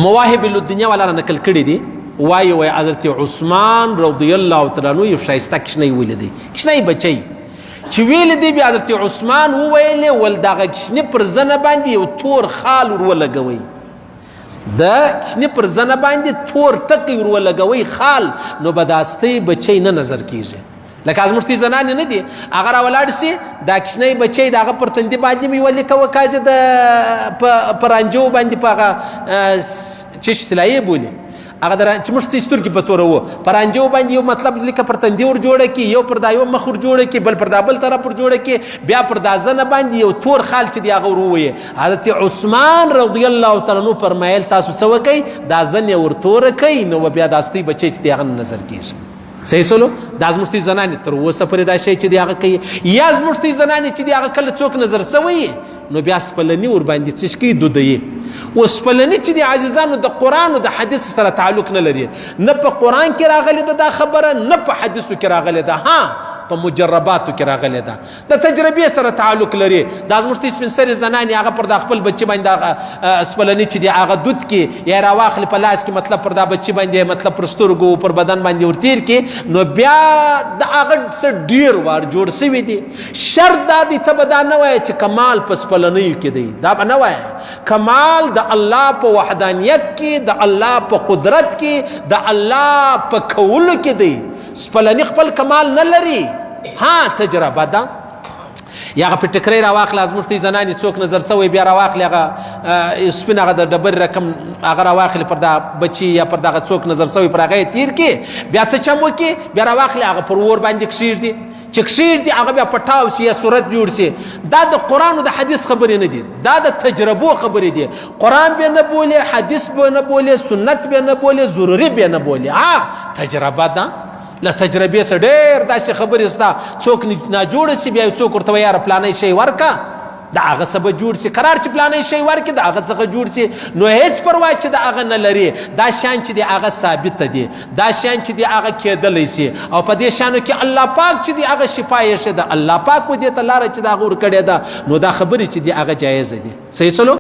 مواهب الدنیا والا را نقل کړي دي وای حضرت عثمان رضی الله تعالی عنہ یو شایسته کشنۍ ولیدي کشنۍ بچي چې ویل دي بیا حضرت عثمان وویل ول دغه کشنۍ پر زنه باندې یو تور خال ورولګوي د کشنۍ پر زنه باندې تور ټکی ورولګوي خال نو بداستی بچي نه نظر کیږي لکه از مشتي زنان نه دي اگر ولاړ سي دا کشنۍ بچي دغه پر تندي باندې می ولي کوکاجه د پرانجو باندې پاغه چش سلایې بولی هغه در چې مشتي سترګې په تور وو پرانجو باندې یو مطلب لیکه پر تندي ور جوړه کی یو پر دایو مخ ور جوړه کی بل پر دابل طرف ور جوړه کی بیا پر دازنه باندې یو تور خال چې دی هغه وروي حضرت عثمان رضی الله تعالی عنہ فرمایل تاسو څه وکي دا ځنه ور تور کوي نو بیا داستی بچي چې دی هغه نظر کیږي صحیح سلو د ازمشتي زنانې تر اوسه پرې دا شی چې دی هغه کوي یا ازمشتي زنانې چې دی هغه کله څوک نظر سوی نو بیا سپلنی ور باندې څه کوي دودي او سپلنی چې دی عزیزانو د قران او د حدیث سره تعلق نه لري نه په قران کې راغلی دا خبره نه په حدیثو کې راغلی ده ها په مجرباتو کې راغلی ده د تجربې سره تعلق لري د ازمشتي سپین سري زنانې هغه پر د خپل بچي باندې سپلنی چې دی هغه دود کې یا راواخل په لاس کې مطلب پر دا بچي باندې مطلب پر سترګو پر بدن باندې ورتیر کې نو بیا د هغه څه ډیر وار جوړ سوي دي شرط دا دي ته به دا نه وایي چې کمال په سپلنیو کې دی دا به نه وایي کمال د الله په وحدانیت کې د الله په قدرت کې د الله په کولو کې دی سپلنی خپل کمال نه لري ها تجربه ده یا هغه په ټکرې راواخله ازمشتي زنانې څوک نظر سوی بیا راواخلې هغه سپین هغه د ډبر رقم هغه راواخلې پر دا بچي یا پر دغه څوک نظر سوی پر هغه تیر کې بیا څه چم وکړي بیا راواخلې هغه پر اور باندې کښېږدي چې کښېږدي هغه بیا پټاو شي یا صورت جوړ شي دا د قرآن او د حدیث خبرې نه دي دا د تجربو خبرې دي قرآن به نه بولي حدیث به نه بولي سنت به نه بولي ضروري به نه بولي ها تجربه ده له تجربې سره ډېر داسې خبرې ستا څوک ناجوړه شي بیا څوک ورته وایي یاره پلانی شی ورکه د هغه څه به جوړ شي قرار چې پلانی شی ورکړي د هغه څخه جوړ شي نو هیڅ پروا چې د هغه نه لري دا شیان چې دی هغه ثابته دي دا شیان چې دی هغه کېدلی شي او په دې شیانو کې الله پاک چې دی هغه شفا یې شه د الله پاک و دې ته لاره چې د هغه ورکړې ده نو دا خبرې چې دی هغه جایزه دي صحیح سلو